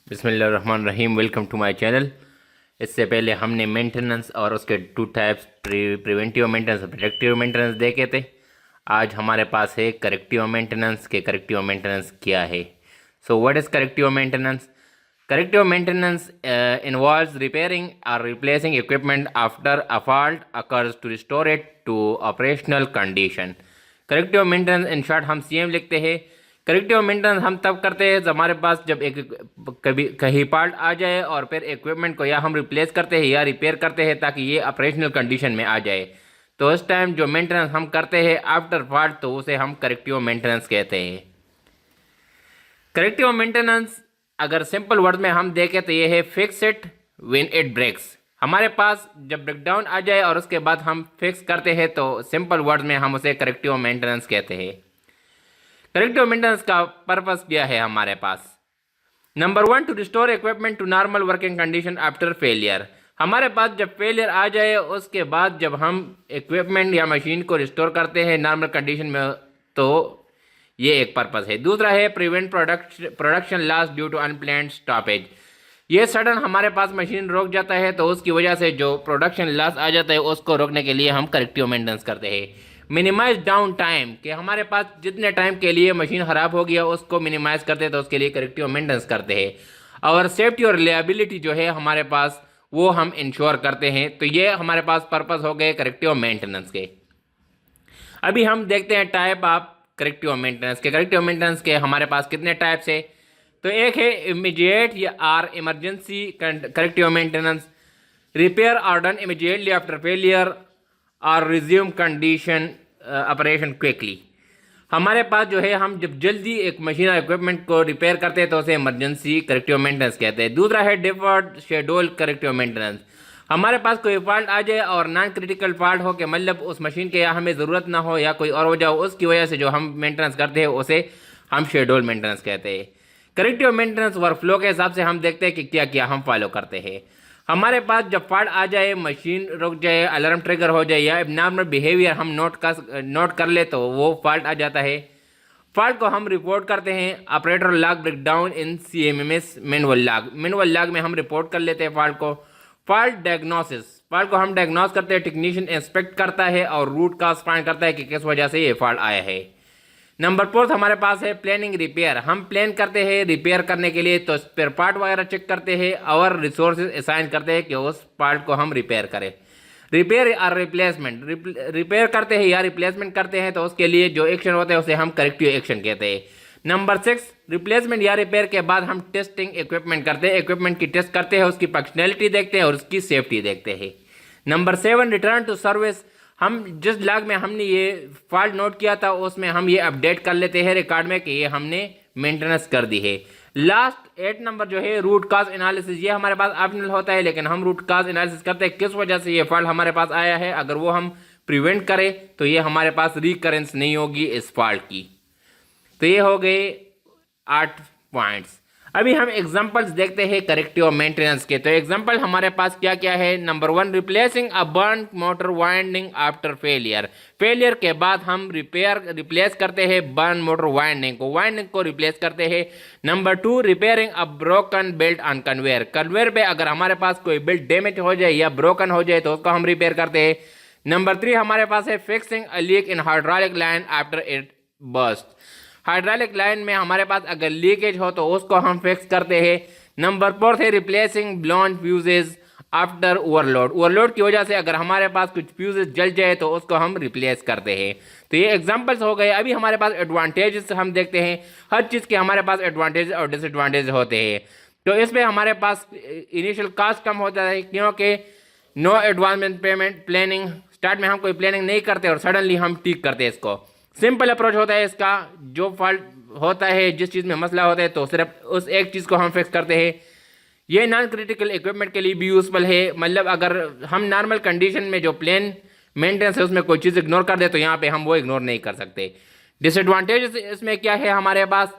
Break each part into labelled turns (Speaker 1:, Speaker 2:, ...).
Speaker 1: बिस्मिल्लाहिर्रहमानिर्रहीम। Welcome to my channel. इससे पहले हमने मेंटेनेंस और उसके टू टाइप्स प्रिवेंटिव मेंटेनेंस और प्रोटेक्टिव मेंटेनेंस देखे थे। आज हमारे पास है करेक्टिव मेंटेनेंस के करेक्टिव मेंटेनेंस क्या है। So what is corrective maintenance? Corrective maintenance involves repairing or replacing equipment after a fault occurs to restore it to operational condition। Corrective maintenance in short हम सीएम लिखते हैं। Corrective maintenance हम तब करते हैं जब हमारे पास जब एक कभी कहीं पार्ट आ जाए और फिर इक्विपमेंट को या हम रिप्लेस करते हैं या रिपेयर करते हैं ताकि ये ऑपरेशनल कंडीशन में आ जाए। तो उस टाइम जो मेंटेनेंस हम करते हैं आफ्टर फॉल्ट तो उसे हम करेक्टिव मेंटेनेंस कहते हैं। करेक्टिव मेंटेनेंस अगर सिंपल वर्ड में हम देखें तो ये है fix it when it breaks. हमारे पास जब ब्रेकडाउन आ जाए और उसके बाद हम फिक्स करते हैं तो सिंपल वर्ड में हम उसे करेक्टिव मेंटेनेंस कहते हैं। करेक्टिव मेंटेनेंस का पर्पस क्या है हमारे पास? Number 1, to restore equipment to normal working condition after failure. हमारे पास जब फेलियर आ जाए उसके बाद जब हम इक्विपमेंट या मशीन को रिस्टोर करते हैं नॉर्मल कंडीशन में तो ये एक पर्पस है। दूसरा है prevent production loss due to unplanned stoppage. ये सडन हमारे पास मशीन रोक जाता है तो उसकी वजह से जो प्रोडक्शन लॉस आ जाता है उसको रोकने के लिए हम करेक्टिव मेंटेनेंस करते हैं। मिनिमाइज डाउन टाइम कि हमारे पास जितने टाइम के लिए मशीन ख़राब हो गया उसको मिनिमाइज करते हैं तो उसके लिए करेक्टिव मेंटेनेंस करते हैं। और सेफ्टी और रिलायबिलिटी जो है हमारे पास वो हम इंश्योर करते हैं। तो ये हमारे पास पर्पस हो गए करेक्टिव मेंटेनेंस के। अभी हम देखते हैं टाइप ऑफ करेक्टिव मेंटेनेंस के। करेक्टिव मेंटेनेंस के हमारे पास कितने टाइप्स है? तो एक है इमीडिएट या or emergency corrective maintenance, repair are done immediately after failure और रिज्यूम कंडीशन ऑपरेशन क्विकली। हमारे पास जो है हम जब जल्दी एक मशीन और इक्विपमेंट को रिपेयर करते हैं तो उसे इमरजेंसी करेक्टिव मेंटेनेंस कहते हैं। दूसरा है डिफर्ड शेड्यूल करेक्टिव मेंटेनेंस। हमारे पास कोई फॉल्ट आ जाए और नॉन क्रिटिकल फॉल्ट हो कि मतलब उस मशीन के या हमें ज़रूरत ना हो या कोई और वजह हो उसकी वजह से जो हम मेंटेनेंस करते हैं उसे हम शेड्यूल मेंटेनेंस कहते हैं। करेक्टिव मेंटेनेंस वर्कफ्लो के हिसाब से हम देखते हैं कि क्या क्या हम फॉलो करते हैं। हमारे पास जब फॉल्ट आ जाए, मशीन रुक जाए, अलार्म ट्रिगर हो जाए या एबनॉर्मल बिहेवियर हम नोट कर ले तो वो फॉल्ट आ जाता है। फॉल्ट को हम रिपोर्ट करते हैं ऑपरेटर लॉग ब्रेकडाउन इन CMMS मैनुअल लॉग में हम रिपोर्ट कर लेते हैं फॉल्ट को। फॉल्ट डायग्नोसिस, फॉल्ट को हम डायग्नोस करते हैं, टेक्नीशियन इंस्पेक्ट करता है और रूट काज फाइंड करता है कि किस वजह से ये फॉल्ट आया है। नंबर 4 हमारे पास है प्लानिंग रिपेयर। हम प्लान करते हैं रिपेयर करने के लिए तो स्पेयर पार्ट वगैरह चेक करते हैं और रिसोर्सेज असाइन करते हैं कि उस पार्ट को हम रिपेयर करें। रिपेयर और रिप्लेसमेंट, रिपेयर करते हैं या रिप्लेसमेंट करते हैं तो उसके लिए जो एक्शन होता है उसे हम करेक्टिव एक्शन कहते हैं। नंबर 6 रिप्लेसमेंट या रिपेयर के बाद हम टेस्टिंग इक्विपमेंट करते हैं, इक्विपमेंट की टेस्ट करते हैं, उसकी फंक्शनैलिटी देखते हैं और उसकी सेफ्टी देखते हैं। Number 7 return to service. हम जिस लॉग में हमने ये फॉल्ट नोट किया था उसमें हम ये अपडेट कर लेते हैं रिकॉर्ड में कि ये हमने मेंटेनेंस कर दी है। लास्ट 8 नंबर जो है रूट काज एनालिसिस। ये हमारे पास ऑप्शनल होता है लेकिन हम रूट काज एनालिसिस करते हैं किस वजह से ये फॉल्ट हमारे पास आया है। अगर वो हम प्रिवेंट करें तो ये हमारे पास रिकरेंस नहीं होगी इस फॉल्ट की। तो ये हो गए 8 पॉइंट्स। अभी हम एग्जांपल्स देखते हैं करेक्टिव मेंटेनेंस के। तो एग्जांपल हमारे पास क्या क्या है? Number 1 replacing a burn motor winding after failure. Failure के बाद हम रिप्लेस करते हैं बर्न मोटर वाइंडिंग को रिप्लेस करते हैं। Number 2 repairing a broken belt on conveyor. Conveyor पे अगर हमारे पास कोई बेल्ट डैमेज हो जाए या ब्रोकन हो जाए तो उसको हम रिपेयर करते हैं। नंबर 3 हमारे पास है fixing a leak in hydraulic line after it burst. Hydraulic line में हमारे पास अगर लीकेज हो तो उसको हम फिक्स करते हैं। नंबर 4 है replacing blown fuses after overload की वजह से अगर हमारे पास कुछ फ्यूजेज जल जाए तो उसको हम रिप्लेस करते हैं। तो ये एग्जांपल्स हो गए। अभी हमारे पास एडवांटेजेस हम देखते हैं। हर चीज़ के हमारे पास एडवांटेज और डिसएडवांटेज होते हैं। तो इसमें हमारे पास इनिशियल कास्ट कम होता है क्योंकि no advancement payment planning. Start में हम कोई प्लानिंग नहीं करते और सडनली हम ठीक करते हैं इसको। सिंपल अप्रोच होता है इसका। जो फॉल्ट होता है, जिस चीज़ में मसला होता है तो सिर्फ उस एक चीज़ को हम फिक्स करते हैं। ये नॉन क्रिटिकल इक्विपमेंट के लिए भी यूजफुल है। मतलब अगर हम नॉर्मल कंडीशन में जो प्लेन मेंटेनेंस है उसमें कोई चीज़ इग्नोर कर दे तो यहाँ पे हम वो इग्नोर नहीं कर सकते। डिसएडवांटेज इसमें क्या है हमारे पास?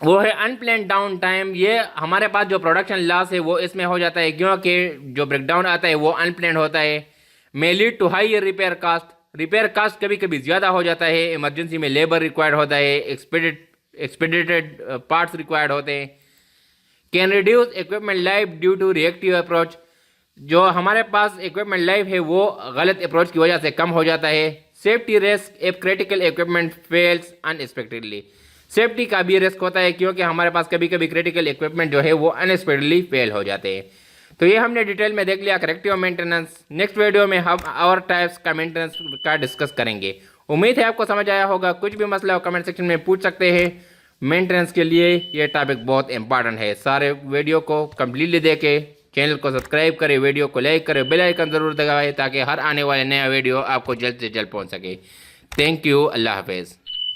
Speaker 1: वो है अनप्लान डाउन टाइम। ये हमारे पास जो प्रोडक्शन लॉस है वो इसमें हो जाता है क्योंकि जो ब्रेकडाउन आता है वो अनप्लान होता है। May lead to high repair cost. Repair cost कभी कभी ज़्यादा हो जाता है। इमरजेंसी में लेबर रिक्वायर्ड होता है, एक्सपेडिटेड पार्ट्स रिक्वायर्ड होते हैं। Can reduce equipment life due to reactive approach, जो हमारे पास इक्विपमेंट लाइफ है वो गलत अप्रोच की वजह से कम हो जाता है। Safety risk if critical equipment fails unexpectedly, safety का भी रिस्क होता है क्योंकि हमारे पास कभी कभी क्रिटिकल इक्विपमेंट जो है वो अनएक्सपेक्टेडली फेल हो जाते हैं। तो ये हमने डिटेल में देख लिया करेक्टिव मेंटेनेंस। नेक्स्ट वीडियो में हम और टाइप्स का मेंटेनेंस का डिस्कस करेंगे। उम्मीद है आपको समझ आया होगा। कुछ भी मसला हो कमेंट सेक्शन में पूछ सकते हैं। मेंटेनेंस के लिए ये टॉपिक बहुत इंपॉर्टेंट है। सारे वीडियो को कम्प्लीटली देखें, चैनल को सब्सक्राइब करें, वीडियो को लाइक करें, बेल आइकन जरूर दबाएं ताकि हर आने वाले नया वीडियो आपको जल्द से जल्द पहुंच सके। थैंक यू, अल्लाह हाफिज़।